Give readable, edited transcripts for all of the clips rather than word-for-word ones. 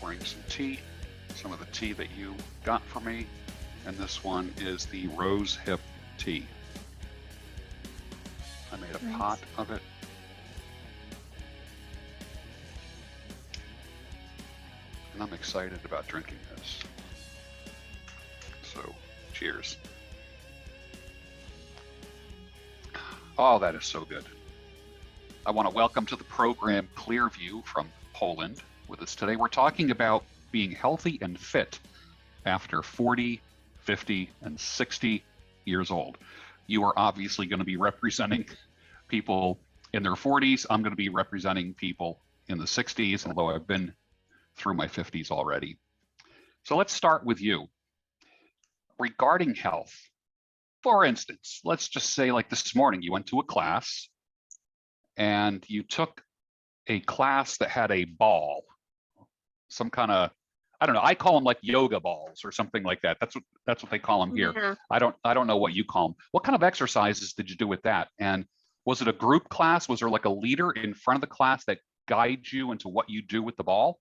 pouring some tea, some of the tea that you got for me, and this one is the rose hip tea. I made a pot of it. And I'm excited about drinking this. So, cheers. Oh, that is so good. I want to welcome to the program Clearview from Poland with us today. We're talking about being healthy and fit after 40, 50, and 60 years old. You are obviously going to be representing people in their 40s. I'm going to be representing people in the 60s, although I've been through my 50s already. So let's start with you. Regarding health, for instance, let's just say like this morning, you went to a class and you took a class that had a ball, some kind of, I don't know, I call them like yoga balls or something like that. That's what they call them here. Yeah. I don't know what you call them. What kind of exercises did you do with that? And was it a group class? Was there like a leader in front of the class that guides you into what you do with the ball?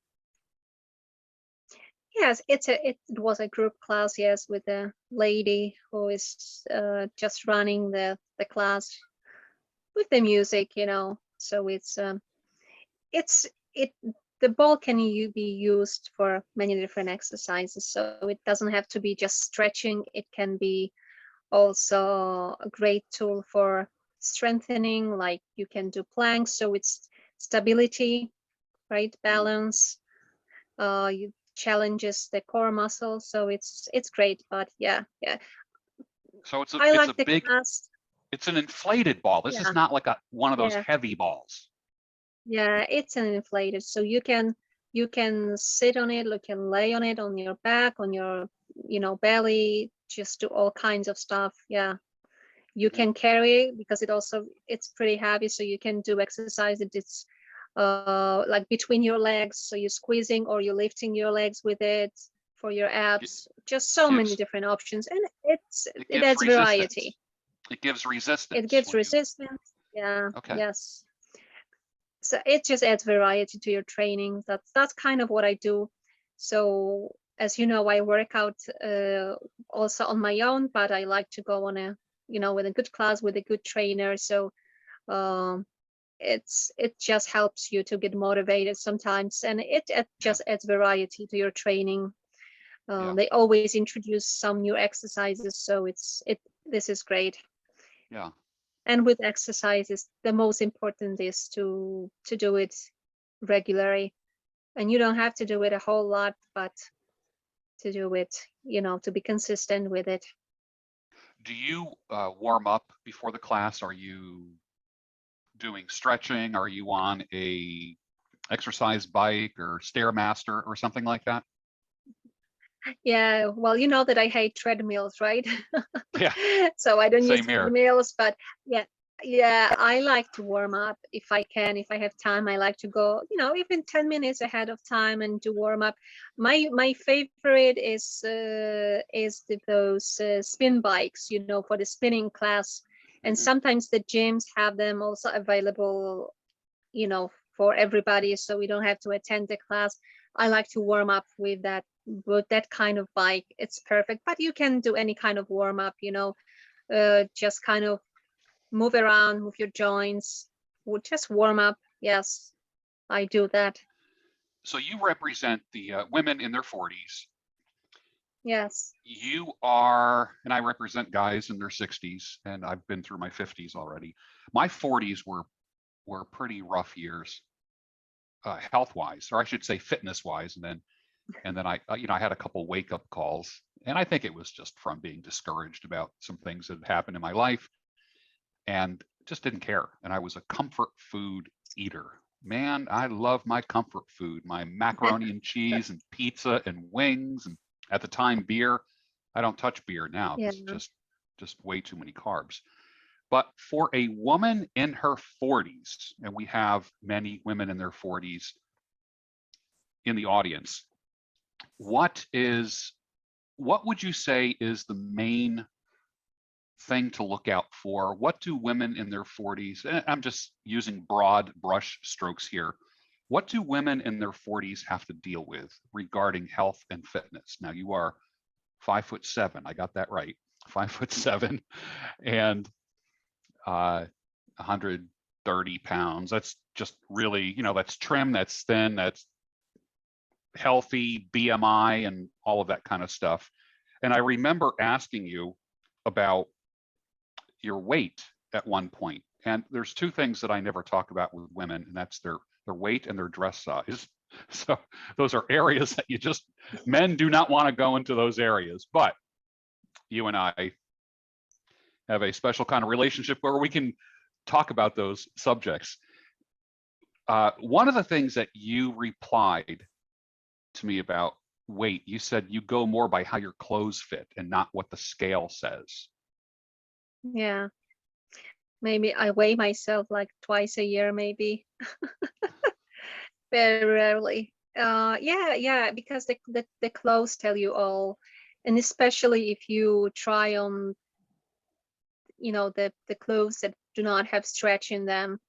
Yes, it was a group class, yes, with a lady who is just running the class with the music, you know. So the ball can be used for many different exercises. So it doesn't have to be just stretching. It can be also a great tool for strengthening, like you can do planks. So it's stability, right? Balance. You challenges the core muscle, so it's great. But yeah. So it's a big, class. it's an inflated ball. This is not like one of those heavy balls. Yeah, it's an inflated, so you can sit on it, you can lay on it on your back, on your belly, just do all kinds of stuff. Yeah, you can carry it because it's pretty heavy, so you can do exercise that it's like between your legs, so you're squeezing or you're lifting your legs with it for your abs. Just so many different options, and it adds variety. It gives resistance. It gives resistance. Yeah. Okay. Yes. So it just adds variety to your training. That's kind of what I do. So as you know, I work out also on my own, but I like to go on with a good class with a good trainer. So it just helps you to get motivated sometimes, and it just adds variety to your training. They always introduce some new exercises, so this is great. Yeah. And with exercises, the most important is to do it regularly, and you don't have to do it a whole lot, but to do it, to be consistent with it. Do you warm up before the class? Are you doing stretching? Are you on a exercise bike or Stairmaster or something like that? Yeah, well, you know that I hate treadmills, right? Yeah. So I don't Same use here. treadmills, but yeah, I like to warm up if I can. If I have time, I like to go, even 10 minutes ahead of time and do warm up. My favorite is those spin bikes, for the spinning class. And sometimes the gyms have them also available, for everybody, so we don't have to attend the class. I like to warm up with that kind of bike. It's perfect. But you can do any kind of warm up, just kind of move around, move your joints, or just warm up. Yes, I do that. So you represent the women in their 40s. Yes. You are, and I represent guys in their 60s, and I've been through my 50s already. My 40s were pretty rough years, health-wise, or I should say fitness-wise, and then I had a couple wake-up calls, and I think it was just from being discouraged about some things that had happened in my life, and just didn't care. And I was a comfort food eater. Man, I love my comfort food, my macaroni and cheese and pizza and wings, and at the time beer. I don't touch beer now because it's just way too many carbs. But for a woman in her 40s, and we have many women in their 40s in the audience, what would you say is the main thing to look out for? What do women in their 40s, and I'm just using broad brush strokes here, what do women in their 40s have to deal with regarding health and fitness? Now you are 5'7". I got that right. 5'7", and 130 pounds. That's just really, that's trim, that's thin, that's healthy, BMI, and all of that kind of stuff. And I remember asking you about your weight at one point. And there's two things that I never talk about with women, and that's their weight and their dress size. So those are areas that men do not want to go into those areas. But you and I have a special kind of relationship where we can talk about those subjects. One of the things that you replied to me about weight, you said you go more by how your clothes fit and not what the scale says. Yeah. Maybe I weigh myself like twice a year, maybe. Very rarely. Yeah, because the clothes tell you all. And especially if you try on, the clothes that do not have stretch in them.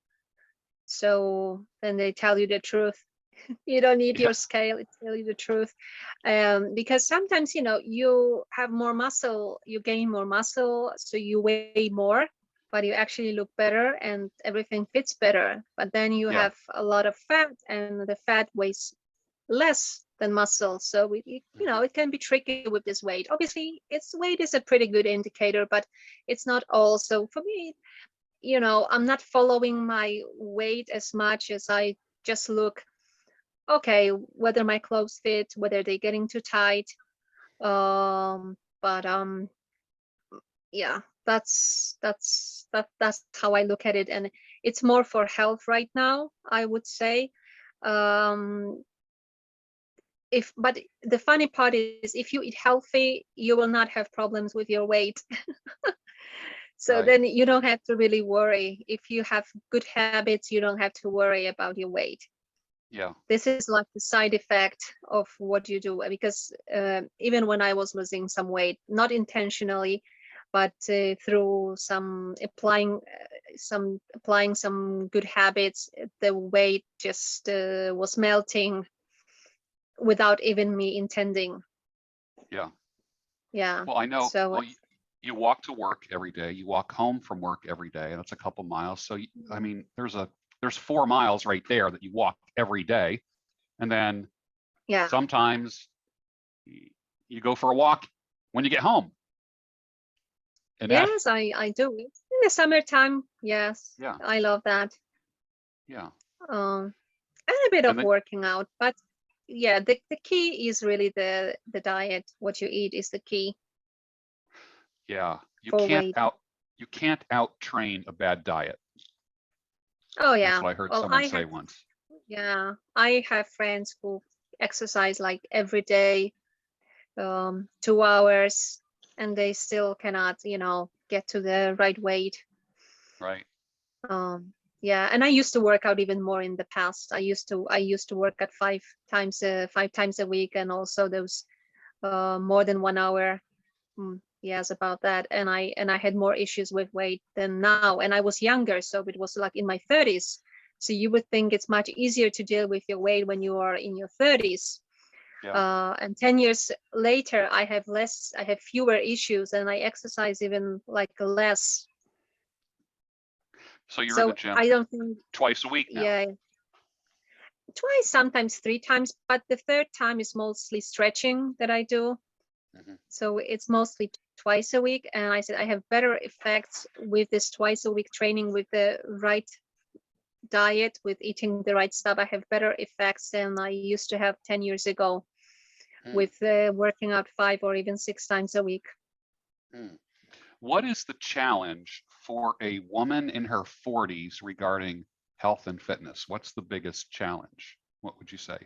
So then they tell you the truth. You don't need your scale, it tells you the truth. Because sometimes, you have more muscle, you gain more muscle, so you weigh more, but you actually look better and everything fits better. But then you have a lot of fat, and the fat weighs less than muscle. So it can be tricky with this weight. Obviously, weight is a pretty good indicator, but it's not all. So for me, I'm not following my weight as much as I just look, okay, whether my clothes fit, whether they're getting too tight. But yeah, that's how I look at it, and it's more for health right now, I would say. But the funny part is, if you eat healthy, you will not have problems with your weight. So then you don't have to really worry. If you have good habits, you don't have to worry about your weight. Yeah. This is like the side effect of what you do, because even when I was losing some weight, not intentionally, but through applying some good habits, the weight just was melting without even me intending. Yeah. Yeah. Well, I know. So Well, you walk to work every day. You walk home from work every day, and that's a couple miles. So I mean, there's 4 miles right there that you walk every day, and then sometimes you go for a walk when you get home. And yes, I do in the summertime. Yes, yeah, I love that. Yeah. And a bit of working out, but yeah, the key is really the diet. What you eat is the key. Yeah, you can't out train a bad diet. Oh yeah. That's what I heard someone say once. Yeah, I have friends who exercise like every day, 2 hours, and they still cannot, get to the right weight. Right. Yeah, and I used to work out even more in the past. I used to work at 5 times a week, and also those more than 1 hour. Yes, about that. And I had more issues with weight than now, and I was younger, so it was like in my 30s. So you would think it's much easier to deal with your weight when you are in your 30s. And 10 years later, I have fewer issues, and I exercise even like less. So you're in the gym I don't think twice a week now. Yeah, twice, sometimes 3 times, but the third time is mostly stretching that I do. So it's mostly twice a week, and I said I have better effects with this twice a week training with the right diet, with eating the right stuff. I have better effects than I used to have 10 years ago with working out 5 or even 6 times a week. What is the challenge for a woman in her 40s regarding health and fitness? What's the biggest challenge? What would you say?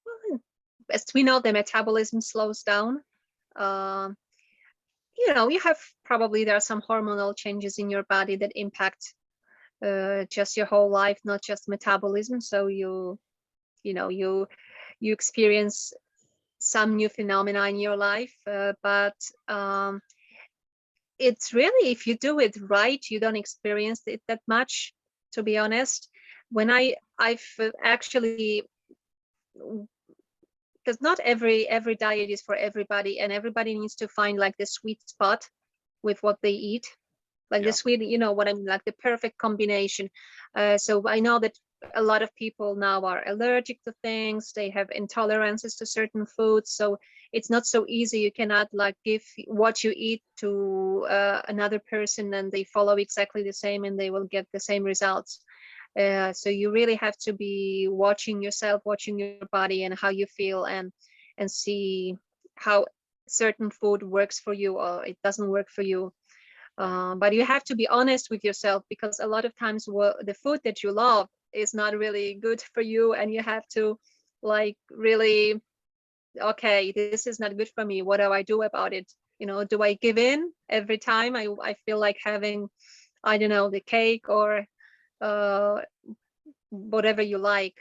Well, as we know, the metabolism slows down. You have there are some hormonal changes in your body that impact just your whole life, not just metabolism. So you experience some new phenomena in your life, but it's really, if you do it right, you don't experience it that much, to be honest. when I've actually, because not every diet is for everybody, and everybody needs to find like the sweet spot with what they eat, like Yeah. the sweet, you know what I mean, like the perfect combination. So I know that a lot of people now are allergic to things, they have intolerances to certain foods, so it's not so easy. You cannot like give what you eat to another person and they follow exactly the same and they will get the same results. So you really have to be watching yourself, watching your body and how you feel, and see how certain food works for you or it doesn't work for you. Right. But you have to be honest with yourself, because a lot of times the food that you love is not really good for you, and you have to like really, okay, this is not good for me. What do I do about it? You know, do I give in every time I feel like having, I don't know, the cake or uh, whatever you like,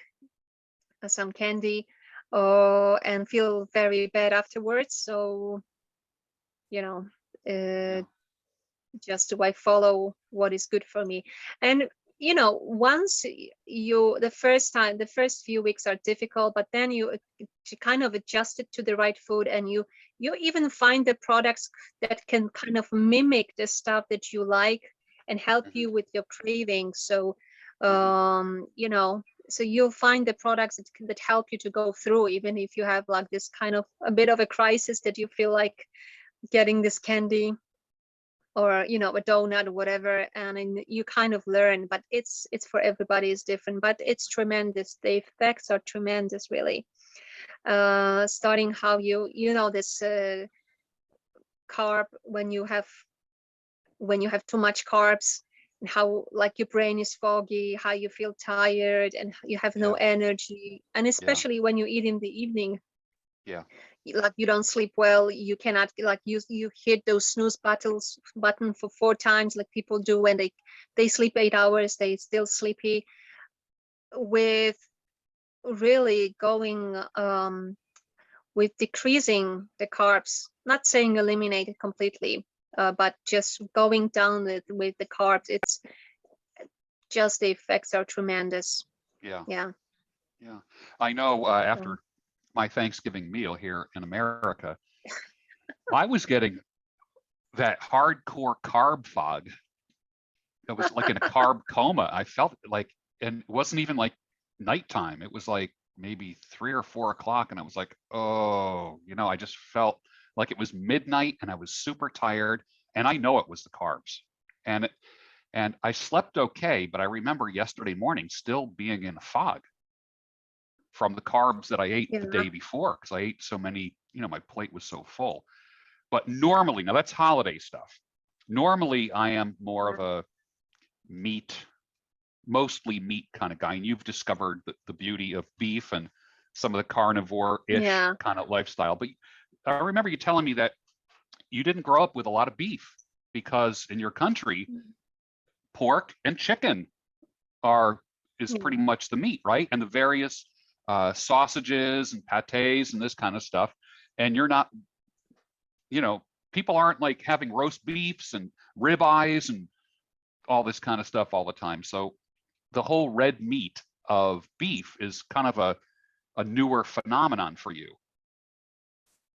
some candy, and feel very bad afterwards? So, you know, uh, Yeah. just do I follow what is good for me? And you know, once you, the first time, the first few weeks are difficult, but then you kind of adjust it to the right food, and you even find the products that can kind of mimic the stuff that you like and help Hmm. you with your cravings. So Hmm. you know, so you'll find the products that help you to go through, even if you have like this kind of a bit of a crisis that you feel like getting this candy or you know a donut or whatever, and then you kind of learn. But it's for everybody is different, but it's tremendous. The effects are tremendous, really. Starting how you know this carb, when you have too much carbs, and how like your brain is foggy, how you feel tired and you have no Yeah. energy, and Yeah. especially when you eat in the evening, Yeah. like you don't sleep well, you cannot, like you hit those snooze button for 4 times like people do when they sleep 8 hours, they still sleepy. With really going with decreasing the carbs, not saying eliminate it completely, but just going down with the carbs, it's just the effects are tremendous. Yeah. Yeah. Yeah. I know So, after my Thanksgiving meal here in America, I was getting that hardcore carb fog. It was like in a carb coma. I felt like, and it wasn't even like nighttime. It was like maybe 3 or 4 o'clock. And I was like, oh, I just felt like it was midnight and I was super tired. And I know it was the carbs. And and I slept okay, but I remember yesterday morning still being in a fog from the carbs that I ate the yeah. day before because I ate so many, my plate was so full. But normally, now that's holiday stuff. Normally, I am more of a meat, mostly meat kind of guy. And you've discovered the beauty of beef and some of the carnivore-ish Yeah. kind of lifestyle. But I remember you telling me that you didn't grow up with a lot of beef because in your country, pork and chicken is pretty Yeah. much the meat, right? And the various sausages and pates and this kind of stuff. And you're not, people aren't like having roast beefs and ribeyes and all this kind of stuff all the time. So the whole red meat of beef is kind of a newer phenomenon for you.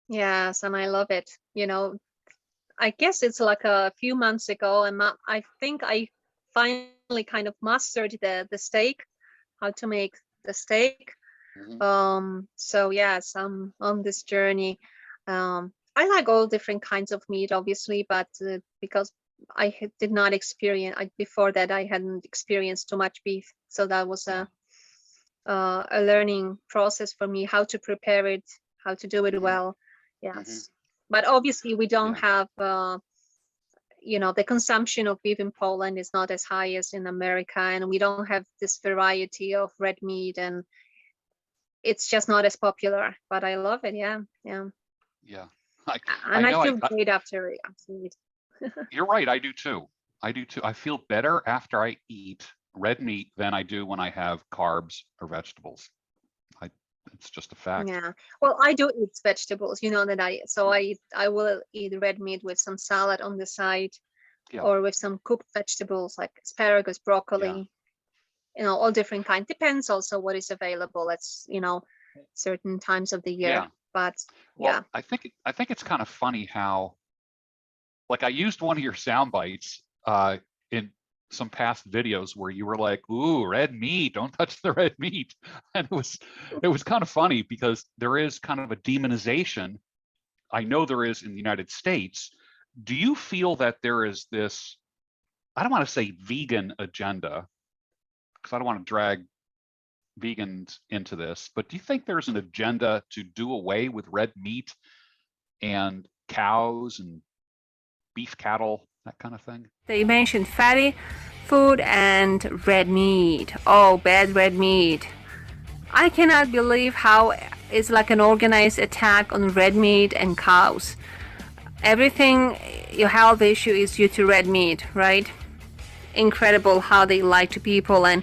Yes, and I love it. You know, I guess it's like a few months ago, and I think I finally kind of mastered the steak, how to make the steak. Mm-hmm. So yes, I'm on this journey. I like all different kinds of meat, obviously, but because did not experience, before that I hadn't experienced too much beef, so that was Yeah. a learning process for me, how to prepare it, how to do it Mm-hmm. well. Mm-hmm. Yes, but obviously we don't Yeah. have the consumption of beef in Poland is not as high as in America, and we don't have this variety of red meat, and it's just not as popular. But I love it. Yeah, yeah, Yeah. I, I and I know. feel great after it. You're right. I do too. I do too. I feel better after I eat red meat than I do when I have carbs or vegetables. I, it's just a fact. Yeah. Well, I do eat vegetables, you know that I will eat red meat with some salad on the side Yeah. or with some cooked vegetables like asparagus, Yeah. broccoli. all different kind. Depends also what is available at certain times of the year. Yeah. But Well, yeah. I think it's kind of funny how, like, I used one of your sound bites in some past videos where you were like, "Ooh, red meat! Don't touch the red meat," and it was kind of funny because there is kind of a demonization. I know there is in the United States. Do you feel that there is this? I don't want to say vegan agenda because I don't want to drag vegans into this, but do you think there's an agenda to do away with red meat and cows and beef cattle, that kind of thing? They mentioned fatty food and red meat. Oh, bad red meat. I cannot believe how it's like an organized attack on red meat and cows. Everything, your health issue is due to red meat, right? Incredible how they lie to people, and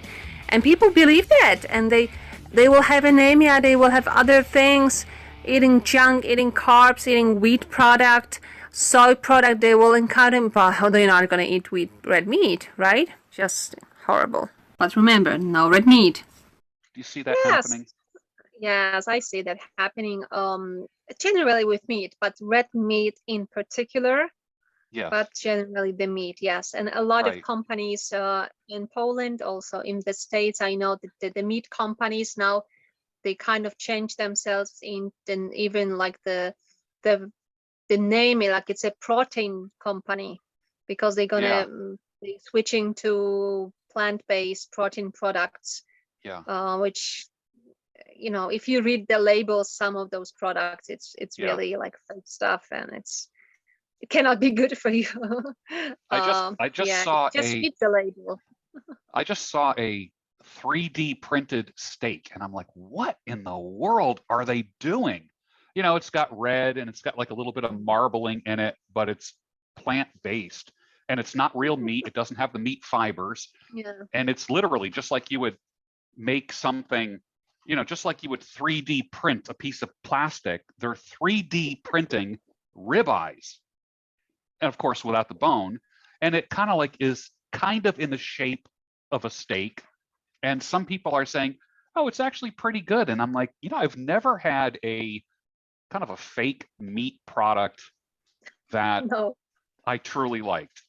people believe that, and they will have anemia, they will have other things, eating junk, eating carbs, eating wheat product, soy product, they will encounter, but they're not going to eat red meat, right? Just horrible. But remember, no red meat. Do you see that happening? Yes, I see that happening generally with meat, but red meat in particular. Yes. But generally the meat, yes. And a lot Right. of companies in Poland, also in the States, I know that the meat companies now, they kind of change themselves in, then even like the name, like it's a protein company, because they're gonna be switching to plant-based protein products. Yeah. Which, if you read the labels, some of those products, it's really like fake stuff, and it cannot be good for you. I just saw just read the label. I just saw a 3D printed steak, and I'm like, what in the world are they doing? It's got red and it's got like a little bit of marbling in it, but it's plant-based and it's not real meat. It doesn't have the meat fibers. Yeah. And it's literally just like you would make something, just like you would 3D print a piece of plastic. They're 3D printing ribeyes, and of course without the bone, and it kind of like is kind of in the shape of a steak. And some people are saying, oh, it's actually pretty good. And I'm like, I've never had a kind of a fake meat product that No. I truly liked.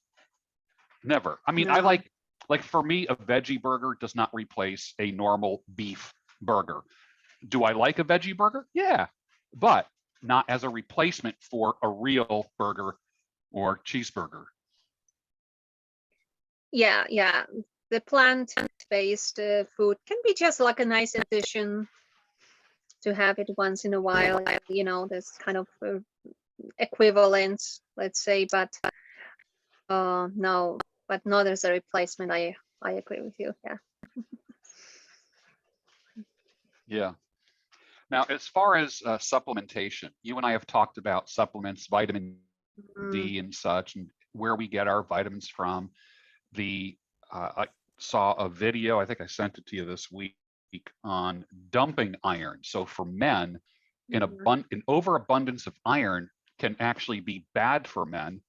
Never. I mean, No. I like for me, a veggie burger does not replace a normal beef burger. Do I like a veggie burger? Yeah, but not as a replacement for a real burger or cheeseburger. Yeah. The plant-based food can be just like a nice addition to have it once in a while. There's kind of equivalent, let's say, but no, but not as a replacement. I agree with you. Yeah. Yeah. Now, as far as supplementation, you and I have talked about supplements, vitamin D and such, and where we get our vitamins from. I saw a video, I think I sent it to you this week, on dumping iron. So for men, an overabundance of iron can actually be bad for men,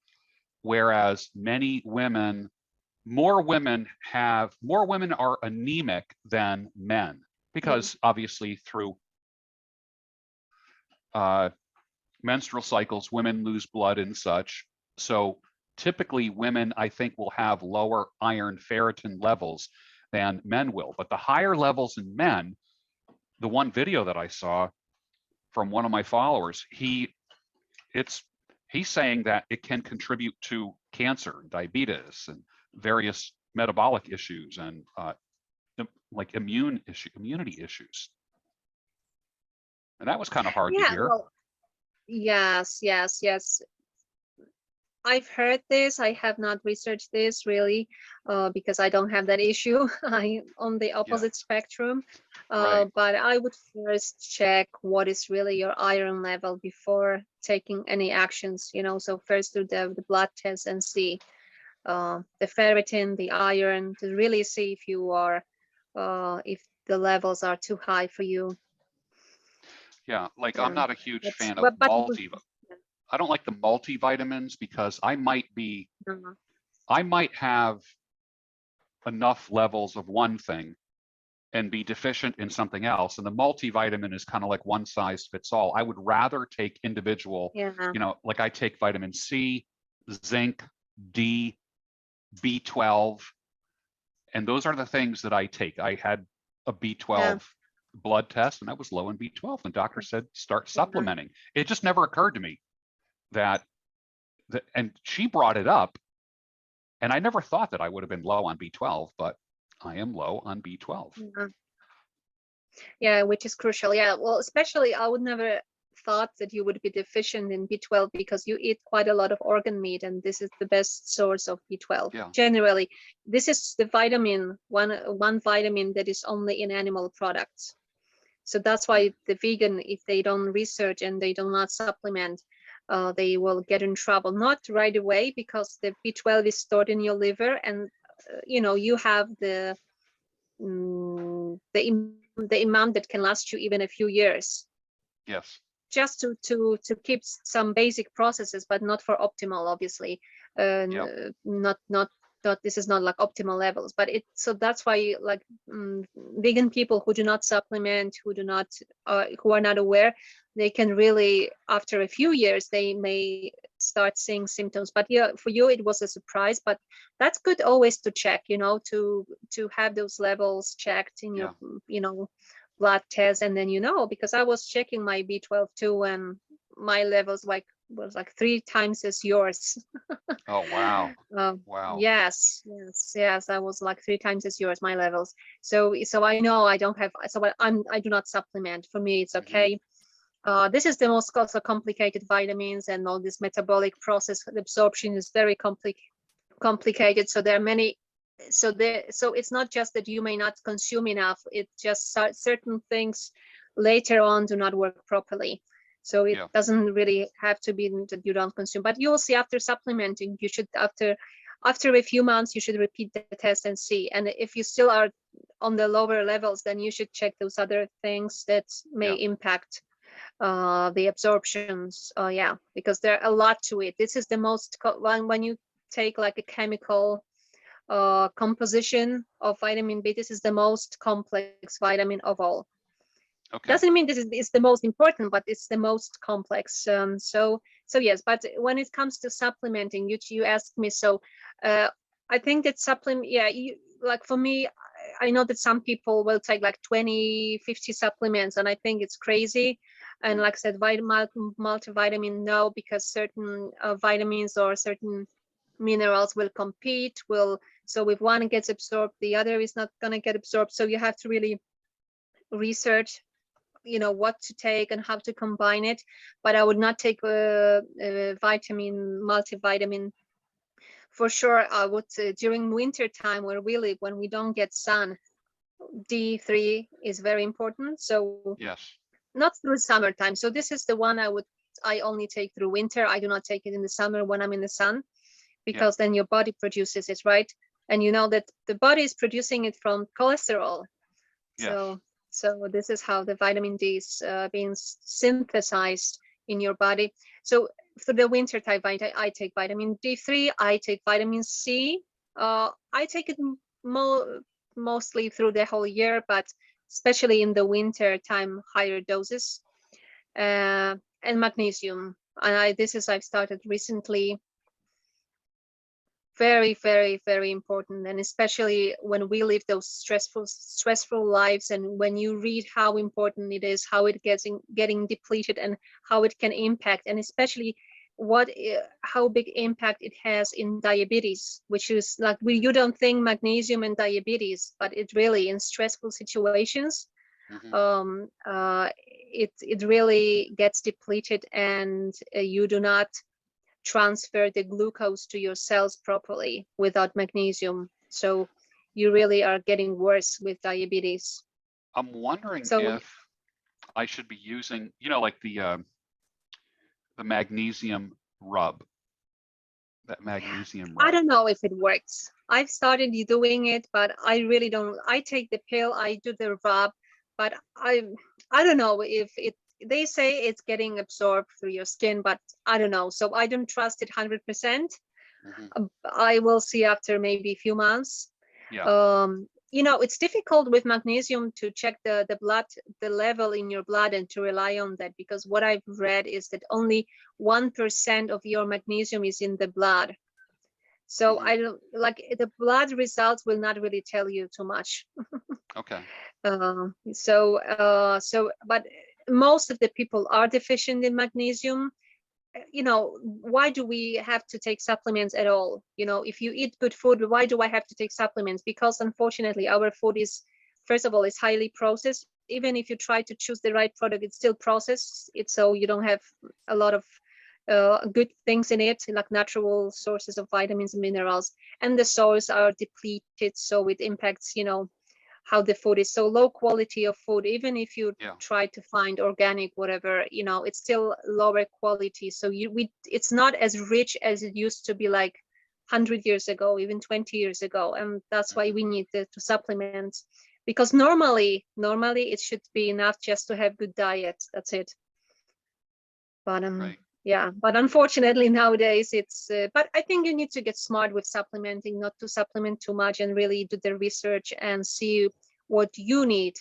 whereas more women are anemic than men, because obviously through menstrual cycles, women lose blood and such. So typically women, I think, will have lower iron ferritin levels than men will. But the higher levels in men, the one video that I saw from one of my followers, he's saying that it can contribute to cancer, diabetes, and various metabolic issues, and like immunity issues. And that was kind of hard to hear. Well, yes. I've heard this. I have not researched this really, because I don't have that issue. I'm on the opposite spectrum. Right. But I would first check what is really your iron level before taking any actions. So first do the blood test and see the ferritin, the iron, to really see if you are, if the levels are too high for you. Yeah, like I'm not a huge fan of I don't like the multivitamins, because I might have enough levels of one thing and be deficient in something else. And the multivitamin is kind of like one size fits all. I would rather take individual, Yeah. like I take vitamin C, zinc, D, B12, and those are the things that I take. I had a B12 blood test and I was low in B12. And the doctor said, start supplementing. It just never occurred to me that, and she brought it up, and I never thought that I would have been low on B12, but I am low on B12. Yeah, which is crucial. Yeah, well, especially I would never thought that you would be deficient in B12 because you eat quite a lot of organ meat, and this is the best source of B12. Yeah. Generally, this is the vitamin, one vitamin that is only in animal products. So that's why the vegan, if they don't research and they do not supplement, they will get in trouble. Not right away, because the B12 is stored in your liver, and you have the amount that can last you even a few years. Yes. Just to keep some basic processes, but not for optimal, obviously. Not this is not like optimal levels, but so that's why like vegan people who do not supplement, who are not aware, they can really, after a few years, they may start seeing symptoms. But yeah, for you it was a surprise, but that's good always to check, to have those levels checked in your blood test, and then because I was checking my B12 too, and my levels was like 3 times as yours. Oh wow. Wow. Yes, I was like 3 times as yours, my levels. So I know I don't have, so I do not supplement. For me it's okay. This is the most also complicated vitamins, and all this metabolic process, the absorption is very complicated. So there are many. So it's not just that you may not consume enough, it's just certain things later on do not work properly. So it doesn't really have to be that you don't consume, but you will see after supplementing, you should, after a few months, you should repeat the test and see. And if you still are on the lower levels, then you should check those other things that may impact the absorptions. Because there are a lot to it. This is the most, when you take like a chemical composition of vitamin B, this is the most complex vitamin of all. Okay. Doesn't mean this is the most important, but it's the most complex. So yes, but when it comes to supplementing, you asked me, so I think that like for me, I know that some people will take like 20, 50 supplements, and I think it's crazy. And like I said, multivitamin, no, because certain vitamins or certain minerals will compete. So if one gets absorbed, the other is not going to get absorbed. So you have to really research what to take and how to combine it. But I would not take a multivitamin. For sure, I would during winter time where we live, when we don't get sun, D3 is very important. So yes, not through summertime. So this is the one I only take through winter. I do not take it in the summer when I'm in the sun, because then your body produces it, right? And you know that the body is producing it from cholesterol. yes. So this is how the vitamin D is being synthesized in your body. So for the winter type, I take vitamin D3, I take vitamin C. I take it mostly through the whole year, but especially in the winter time, higher doses. And magnesium. And I've started recently. Very, very, very important, and especially when we live those stressful lives, and when you read how important it is, how it getting depleted, and how it can impact, and especially how big impact it has in diabetes, which is like you don't think magnesium and diabetes, but it really, in stressful situations, it really gets depleted, and you do not transfer the glucose to your cells properly without magnesium. So you really are getting worse with diabetes. I'm wondering if I should be using, like the magnesium rub. That magnesium rub. I don't know if it works. I've started doing it, but I really don't. I take the pill, I do the rub, but I don't know if they say it's getting absorbed through your skin, but I don't know. So I don't trust it 100%. I will see after maybe a few months. it's difficult with magnesium to check the level in your blood and to rely on that, because what I've read is that only 1% of your magnesium is in the blood. So Mhm. I don't like the blood results will not really tell you too much. Okay. But most of the people are deficient in magnesium. Why do we have to take supplements at all? If you eat good food, why do I have to take supplements? Because unfortunately, our food is, first of all, is highly processed. Even if you try to choose the right product, it's still processed. So you don't have a lot of good things in it, like natural sources of vitamins and minerals. And the soils are depleted, so it impacts, how the food is. So low quality of food, even if you Yeah. try to find organic, whatever, it's still lower quality. So it's not as rich as it used to be, like 100 years ago, even 20 years ago. And that's why Mhm. we need to supplement, because normally it should be enough just to have good diet. That's it. But Right. yeah, but unfortunately nowadays it's but I think you need to get smart with supplementing, not to supplement too much, and really do the research and see what you need.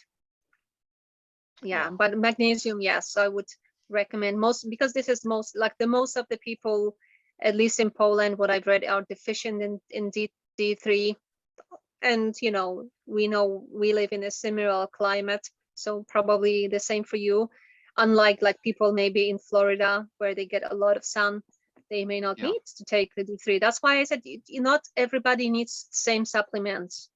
Yeah, but magnesium, yes, I would recommend most, because this is most like the most of the people, at least in Poland, what I've read, are deficient in D3. And we know we live in a similar climate, so probably the same for you. Unlike like people maybe in Florida where they get a lot of sun, they may not Yeah. need to take the D3. That's why I said not everybody needs the same supplements.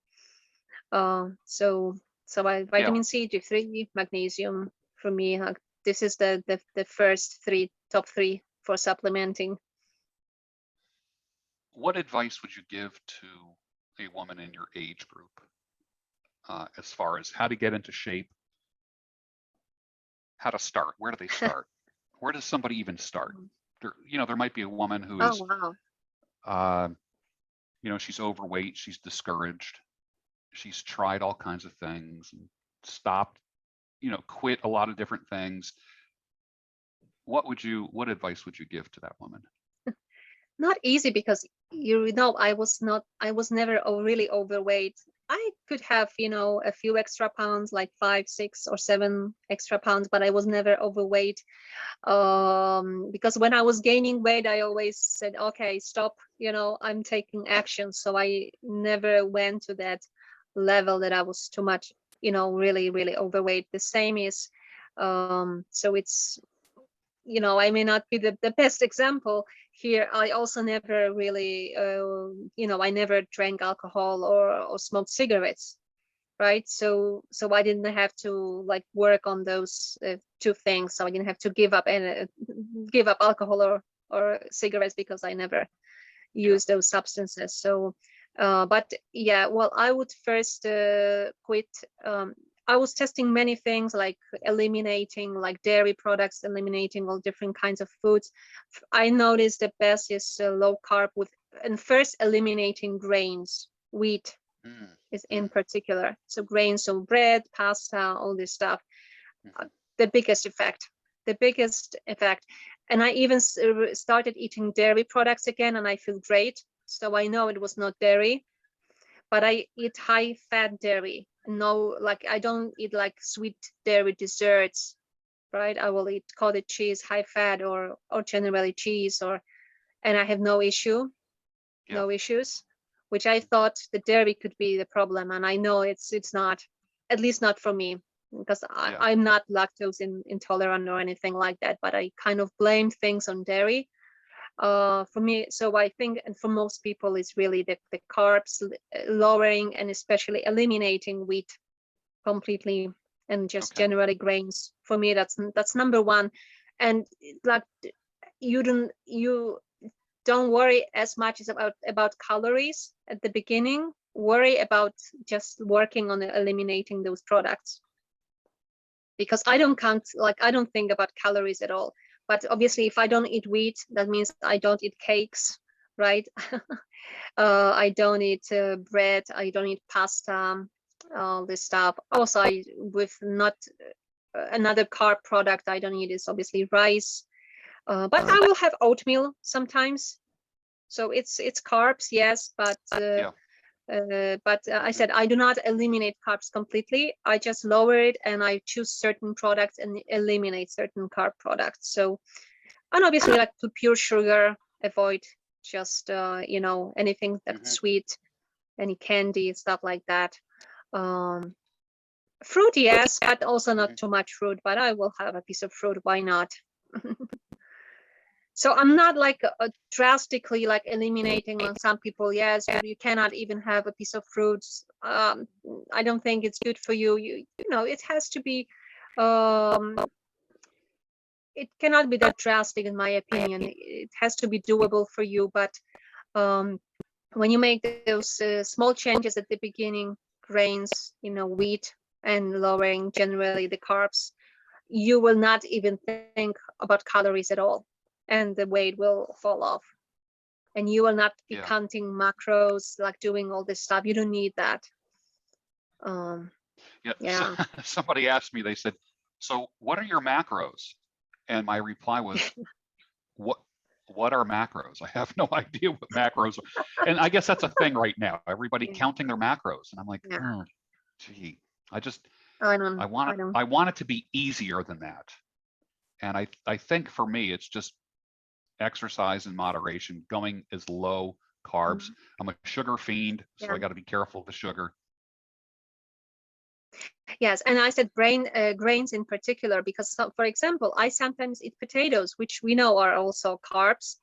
So Yeah. vitamin C, D3, magnesium, for me, this is the first top three for supplementing. What advice would you give to a woman in your age group as far as how to get into shape, how to start? Where do they start? Where does somebody even start? There might be a woman who Oh is, wow. she's overweight, she's discouraged, she's tried all kinds of things and stopped, quit a lot of different things. What advice would you give to that woman? Not easy, because I was never really overweight. I could have a few extra pounds, like 5, 6, or 7 extra pounds, but I was never overweight. Because when I was gaining weight, I always said, okay, stop, I'm taking action. So I never went to that level that I was too much, really, really overweight. The same is, so it's, I may not be the best example here. I also never really, I never drank alcohol or smoked cigarettes, right? So I didn't have to like work on those two things. So I didn't have to give up alcohol or cigarettes, because I never used those substances. So, but yeah, well, I would first quit. I was testing many things, like eliminating like dairy products, eliminating all different kinds of foods. I noticed the best is low carb, and first eliminating grains, wheat is in particular. So grains, so bread, pasta, all this stuff. The biggest effect. And I even started eating dairy products again, and I feel great. So I know it was not dairy, but I eat high fat dairy. No, like I don't eat like sweet dairy desserts, right? I will eat cottage cheese, high fat, or generally cheese, and I have no issues, which I thought the dairy could be the problem. And I know it's not, at least not for me, because I'm not lactose intolerant or anything like that, but I kind of blame things on dairy. For me, so I think, and for most people, it's really the carbs, lowering and especially eliminating wheat completely, and just generally grains. For me, that's number one. And like you don't worry as much as about calories at the beginning. Worry about just working on eliminating those products, because I don't think about calories at all. But obviously, if I don't eat wheat, that means I don't eat cakes, right? I don't eat bread. I don't eat pasta. All this stuff. Also, another carb product I don't eat is obviously rice. But I will have oatmeal sometimes. So it's carbs, yes, but But I said I do not eliminate carbs completely. I just lower it, and I choose certain products and eliminate certain carb products. So, and obviously, like pure sugar, avoid just anything that's sweet, any candy, stuff like that. Fruit, yes, but also not too much fruit. But I will have a piece of fruit. Why not? So I'm not like drastically like eliminating like some people. Yes, you cannot even have a piece of fruits. I don't think it's good for you. You know, it has to be. It cannot be that drastic, in my opinion. It has to be doable for you. But when you make those small changes at the beginning, grains, wheat, and lowering generally the carbs, you will not even think about calories at all, and the weight will fall off, and you will not be counting macros, like doing all this stuff. You don't need that. So, somebody asked me, they said, so what are your macros? And my reply was, what are macros? I have no idea what macros are. And I guess that's a thing right now, everybody counting their macros, and I'm like, gee, I want it to be easier than that. And I think for me, it's just exercise in moderation, going as low carbs. I'm a sugar fiend, so I got to be careful of the sugar. Yes, and I said grains in particular, because for example, I sometimes eat potatoes, which we know are also carbs,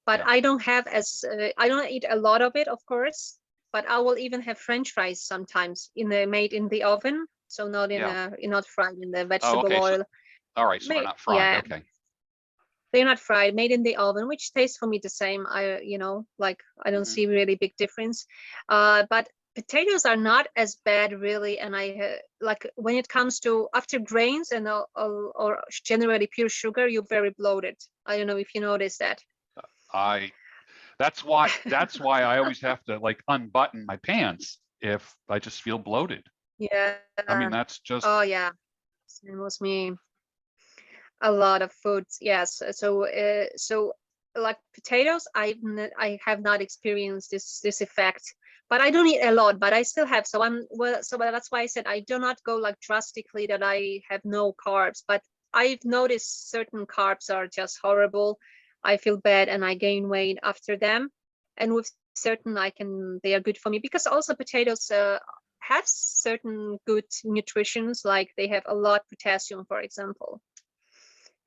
but I don't have I don't eat a lot of it, of course, but I will even have French fries sometimes made in the oven, so not not fried in the vegetable oil. All right, so they're not fried. Okay. They're not fried, made in the oven, which tastes for me the same. I don't see really big difference. But potatoes are not as bad really, and I like when it comes to after grains and or generally pure sugar, you're very bloated. I don't know if you notice that. That's why I always have to like unbutton my pants if I just feel bloated. Yeah. I mean, that's just. Oh yeah, same with me. A lot of foods, yes. So like potatoes, I have not experienced this effect, but I don't eat a lot, but I still have. So that's why I said I do not go like drastically that I have no carbs, but I've noticed certain carbs are just horrible. I feel bad and I gain weight after them, and with certain they are good for me, because also potatoes have certain good nutritions, like they have a lot of potassium, for example,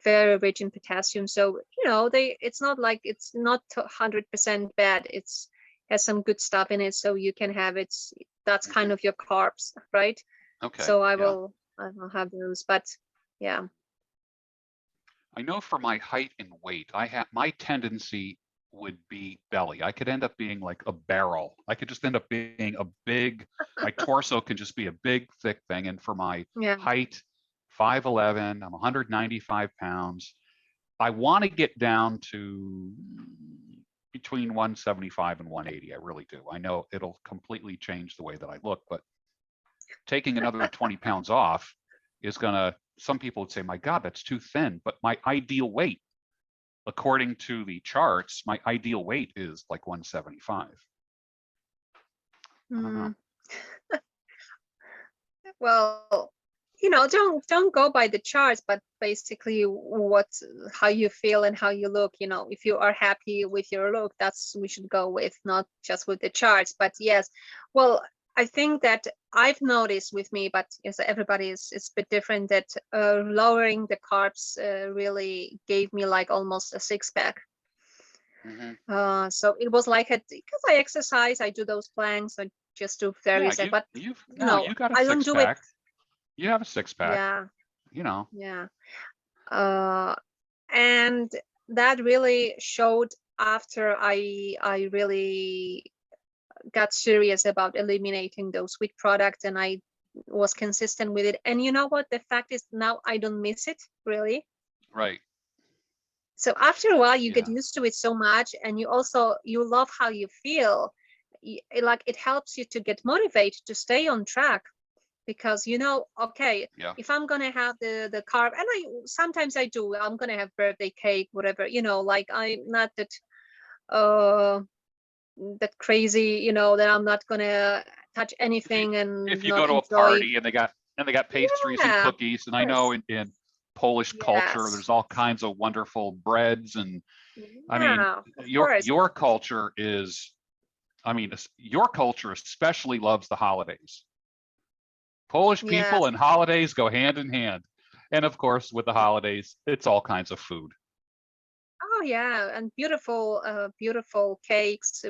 very rich in potassium. So it's not like it's not 100% bad. It's has some good stuff in it, so you can have it. That's kind of your carbs, right? Okay. So I will have those, but yeah. I know for my height and weight, my tendency would be belly. I could end up being like a barrel. I could just end up being a big. My torso can just be a big, thick thing. And for my height, 5'11", I'm 195 pounds. I want to get down to between 175 and 180. I really do. I know it'll completely change the way that I look, but taking another 20 pounds off is gonna, some people would say, my God, that's too thin. But my ideal weight, according to the charts, my ideal weight is like 175. I don't know. Well, don't go by the charts, but basically how you feel and how you look. If you are happy with your look, that's we should go with, not just with the charts. But yes, well, I think that I've noticed with me, but yes, everybody is a bit different, that lowering the carbs really gave me like almost a six-pack. So it was like because I exercise, I do those planks, I just do various, but you got a I don't do it. You have a six-pack. Yeah. Yeah. And that really showed after I really got serious about eliminating those wheat products, and I was consistent with it. And you know what? The fact is, now I don't miss it really. Right. So after a while, you get used to it so much, and you love how you feel. Like it helps you to get motivated to stay on track, because okay, if I'm gonna have the carb, and sometimes I do, I'm gonna have birthday cake, whatever, like I'm not that that crazy, you know, that I'm not gonna touch anything and If you not go to a enjoy. party and they got pastries and Yeah, of cookies, and I know course. in Polish culture Yes. there's all kinds of wonderful breads, and I mean Yeah, of course. your culture is, I mean your culture especially loves the holidays. Polish people Yes. and holidays go hand in hand, and of course with the holidays it's all kinds of food. Oh yeah, and beautiful, beautiful cakes,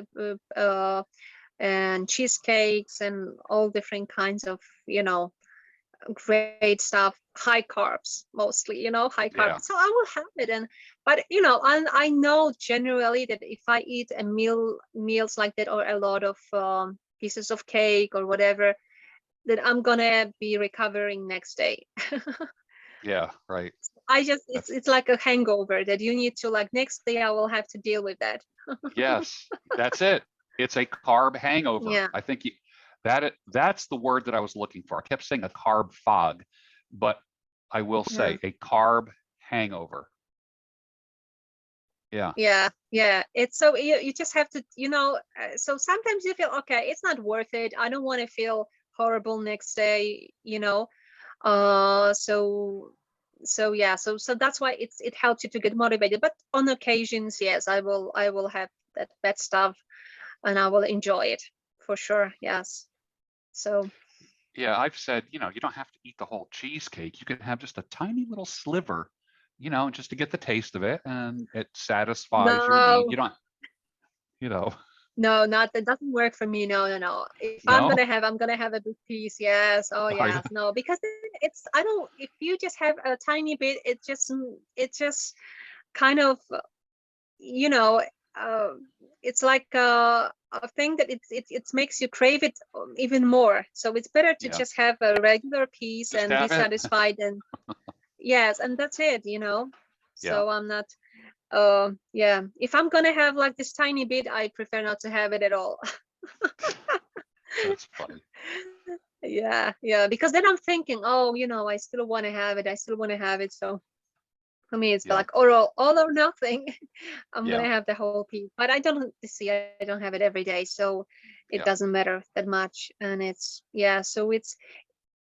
and cheesecakes, and all different kinds of, you know, great stuff. High carbs mostly, you know, high carb. Yeah, So I will have it, and but you know, I know generally that if I eat a meals like that, or a lot of pieces of cake or whatever, that I'm gonna be recovering next day. yeah, right. I just That's it's like a hangover that you need to, like, next day I will have to deal with that. yes, that's it. It's a carb hangover. Yeah. I think that's the word that I was looking for. I kept saying a carb fog, but I will Yeah. say a carb hangover. Yeah, Yeah, it's so you just have to, you know, so sometimes you feel, okay, it's not worth it, I don't want to feel horrible next day, you know. So yeah, so that's why it helps you to get motivated. But on occasions, yes, I will have that bad stuff, and I will enjoy it for sure. Yes. So yeah. I've said, you don't have to eat the whole cheesecake. You can have just a tiny little sliver, just to get the taste of it, and it satisfies your need. no, You don't, you know, no, not that doesn't work for me. No, no, no. If no. I'm gonna have a big piece. Yes. Oh, Oh, yeah. yes. No, because then it's I don't. If you just have a tiny bit, it just kind of, you know, uh, it's like a thing that it makes you crave it even more. So it's better to Yeah. just have a regular piece Just and be have it. satisfied, and yes, and that's it. You know. Yeah, So I'm not. Yeah, if I'm gonna have like this tiny bit, I prefer not to have it at all. that's funny. Yeah, because then I'm thinking, oh, you know, I still want to have it. I still want to have it. So for me, it's Yeah, like all or nothing. I'm yeah, gonna have the whole piece, but I don't have it every day, so it yeah. doesn't matter that much. And it's yeah, so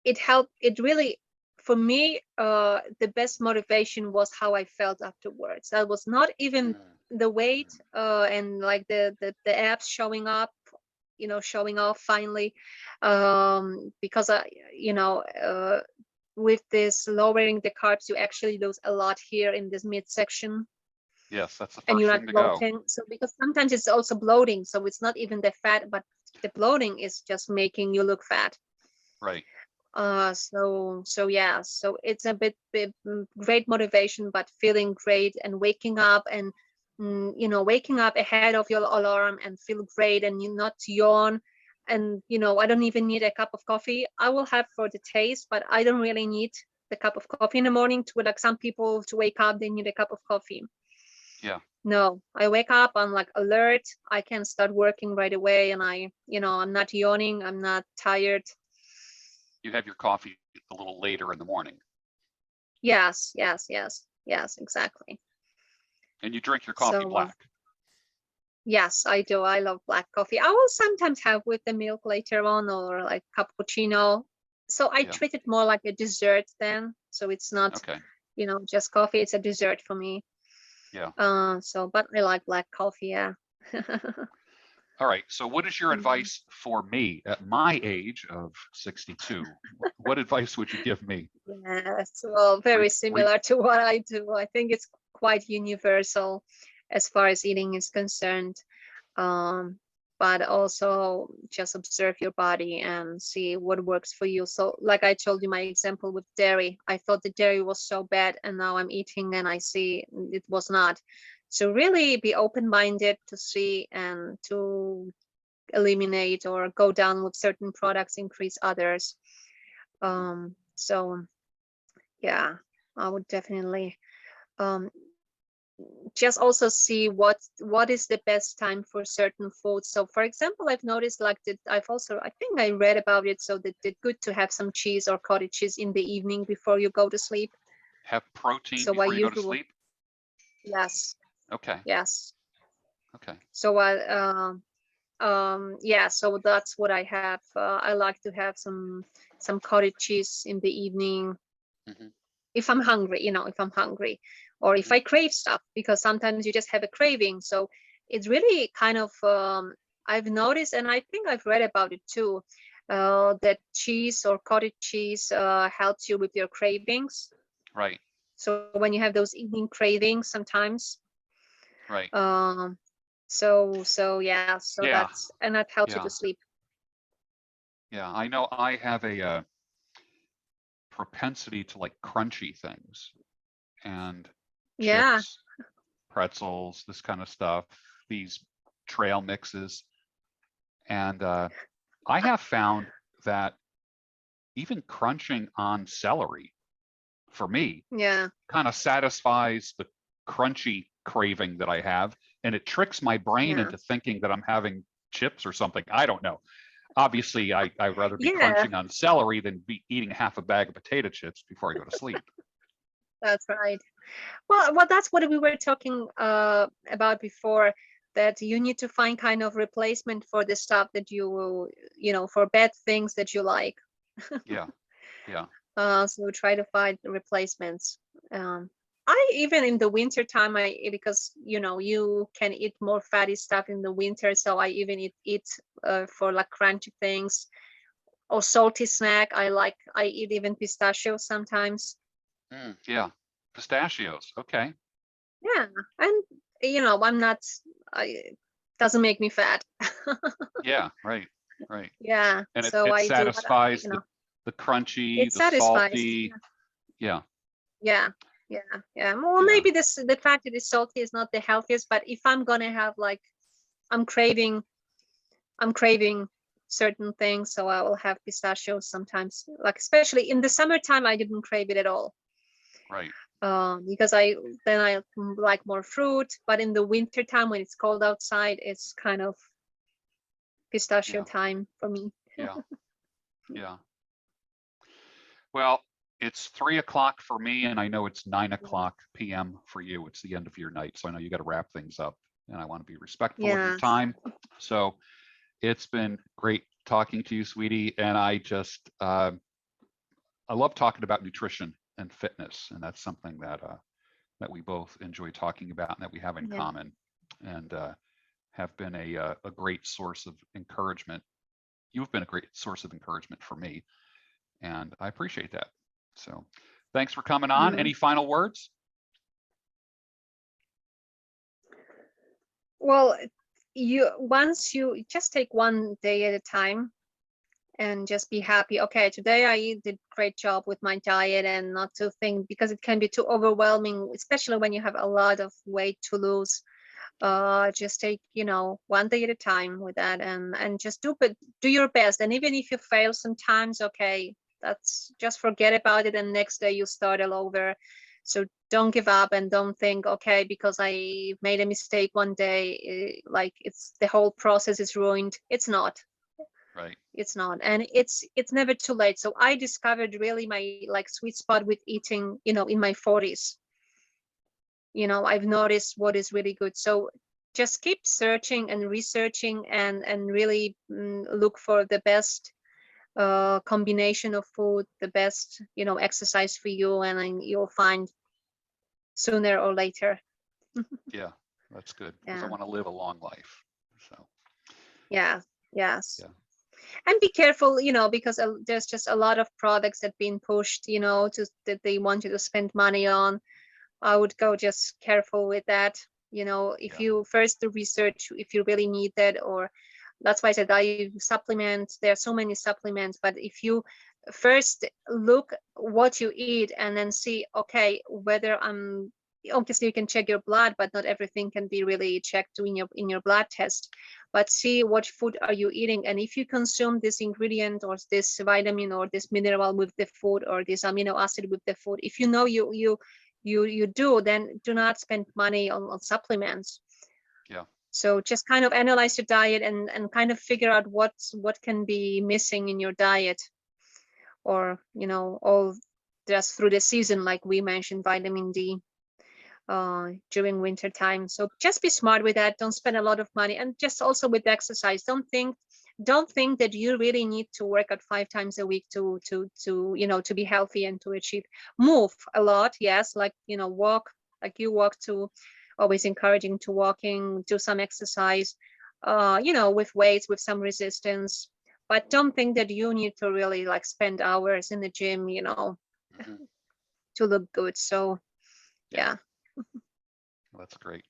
it helped. It really, for me, the best motivation was how I felt afterwards. That was not even Mm, the weight, mm. and like the abs showing up, you know, showing off finally, because I, you know, with this lowering the carbs, you actually lose a lot here in this midsection, Yes, that's the and first you're not thing to go. bloating. So because sometimes it's also bloating, so it's not even the fat, but the bloating is just making you look fat. Right. So yeah, so it's a bit great motivation, but feeling great and waking up, and you know, waking up ahead of your alarm and feel great, and you not yawn. And you know, I don't even need a cup of coffee. I will have for the taste, but I don't really need the cup of coffee in the morning. To like some people, to wake up they need a cup of coffee. Yeah. No, I wake up, I'm like alert, I can start working right away, and I, you know, I'm not yawning, I'm not tired. You have your coffee a little later in the morning, Yes, exactly. and you drink your coffee So black. yes, I do. I love black coffee. I will sometimes have with the milk later on, or like cappuccino. So I Yeah. treat it more like a dessert then. So it's not, Okay. you know, just coffee. It's a dessert for me. Yeah. So but I like black coffee, yeah. All right. So what is your Mhm. advice for me at my age of 62? What advice would you give me? Yes, well, very Re similar to what I do. I think it's quite universal as far as eating is concerned. um, but also just observe your body and see what works for you. So like I told you, my example with dairy, I thought the dairy was so bad, and now I'm eating and I see it was not. So really be open-minded to see and to eliminate or go down with certain products, increase others. So yeah, I would definitely um, just also see what is the best time for certain foods. So for example, I've noticed like that I think I read about it, so that it's good to have some cheese or cottage cheese in the evening before you go to sleep. have protein So I before you go to usually, sleep? yes, Okay. yes. Okay. So I yeah, so that's what I have. I like to have some cottage cheese in the evening Mhm. if I'm hungry, if I'm hungry, or if I crave stuff, because sometimes you just have a craving. So it's really kind of, I've noticed, and I think I've read about it too, that cheese or cottage cheese helps you with your cravings. Right, So when you have those evening cravings sometimes, right. so yeah, so Yeah, that helps you yeah, to sleep. yeah. I know I have a propensity to like crunchy things and Yeah, chips, pretzels, this kind of stuff, these trail mixes. And I have found that even crunching on celery for me yeah, kind of satisfies the crunchy craving that I have. And it tricks my brain yeah, into thinking that I'm having chips or something. I don't know. Obviously, I'd rather be yeah. crunching on celery than be eating half a bag of potato chips before I go to sleep. That's right. Well, that's what we were talking about before, that you need to find kind of replacement for the stuff that for bad things that you like. Yeah, yeah, So try to find replacements. Um, I even in the winter time, because you can eat more fatty stuff in the winter, so I even eat for like crunchy things or salty snack. I eat even pistachios sometimes. yeah. Pistachios. Okay. Yeah, and I'm not. I doesn't make me fat. Yeah, right, right. Yeah, And so it I do, but satisfies the crunchy, it the satisfies. salty. Yeah, Yeah, yeah, yeah. Well, yeah, maybe the fact that it's salty is not the healthiest, but if I'm gonna have like, I'm craving, I'm craving certain things, so I will have pistachios sometimes. Like especially in the summertime, I didn't crave it at all. right. Because I like more fruit, but in the winter time when it's cold outside, it's kind of pistachio Yeah, time for me. yeah, yeah. Well, it's 3 o'clock for me, and I know it's 9 o'clock p.m. for you. It's the end of your night, so I know you got to wrap things up, and I want to be respectful of your Yeah, time. So it's been great talking to you, sweetie, and I love talking about nutrition and fitness, and that's something that we both enjoy talking about and that we have in yeah, common, and have been a great source of encouragement. You've been a great source of encouragement for me, and I appreciate that. So thanks for coming on. mm. Any final words? Well, once you just take one day at a time and just be happy. Okay, today I did great job with my diet, and not to think, because it can be too overwhelming, especially when you have a lot of weight to lose. Just take one day at a time with that, and just do your best. And even if you fail sometimes, okay, that's just forget about it, and next day you start all over. So don't give up, and don't think, okay, because I made a mistake one day, like it's the whole process is ruined. It's not. Right. It's not, and it's never too late. So I discovered really my like sweet spot with eating, in my 40s. I've noticed what is really good. So just keep searching and researching, and really look for the best combination of food, the best exercise for you, and then you'll find sooner or later. Yeah, that's good because I Yeah, want to live a long life. So yeah, yes. yeah, And be careful, because there's just a lot of products that been pushed, that they want you to spend money on. I would go just careful with that. If yeah, you first do research, if you really need that, or that's why I said I supplement. There are so many supplements, but if you first look what you eat and then see, okay, whether obviously you can check your blood, but not everything can be really checked in your blood test. But see what food are you eating, and if you consume this ingredient or this vitamin or this mineral with the food, or this amino acid with the food, if you know you do, then do not spend money on supplements. yeah, So just kind of analyze your diet, and kind of figure out what can be missing in your diet, or all just through the season, like we mentioned, vitamin D. during winter time. So just be smart with that. Don't spend a lot of money. And just also with exercise, don't think that you really need to work out 5 times a week to to be healthy and to achieve. Move a lot, yes, like walk, like you walk to. Always encouraging to walking, do some exercise, with weights, with some resistance. But don't think that you need to really like spend hours in the gym, to look good. So yeah. That's great.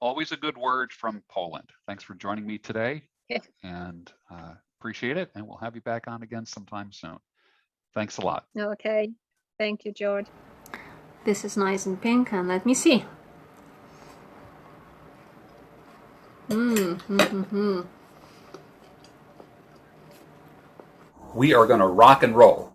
Always a good word from Poland. Thanks for joining me today, Yeah. and appreciate it. And we'll have you back on again sometime soon. Thanks a lot. Okay. Thank you, George. This is nice and pink, and let me see. We are going to rock and roll.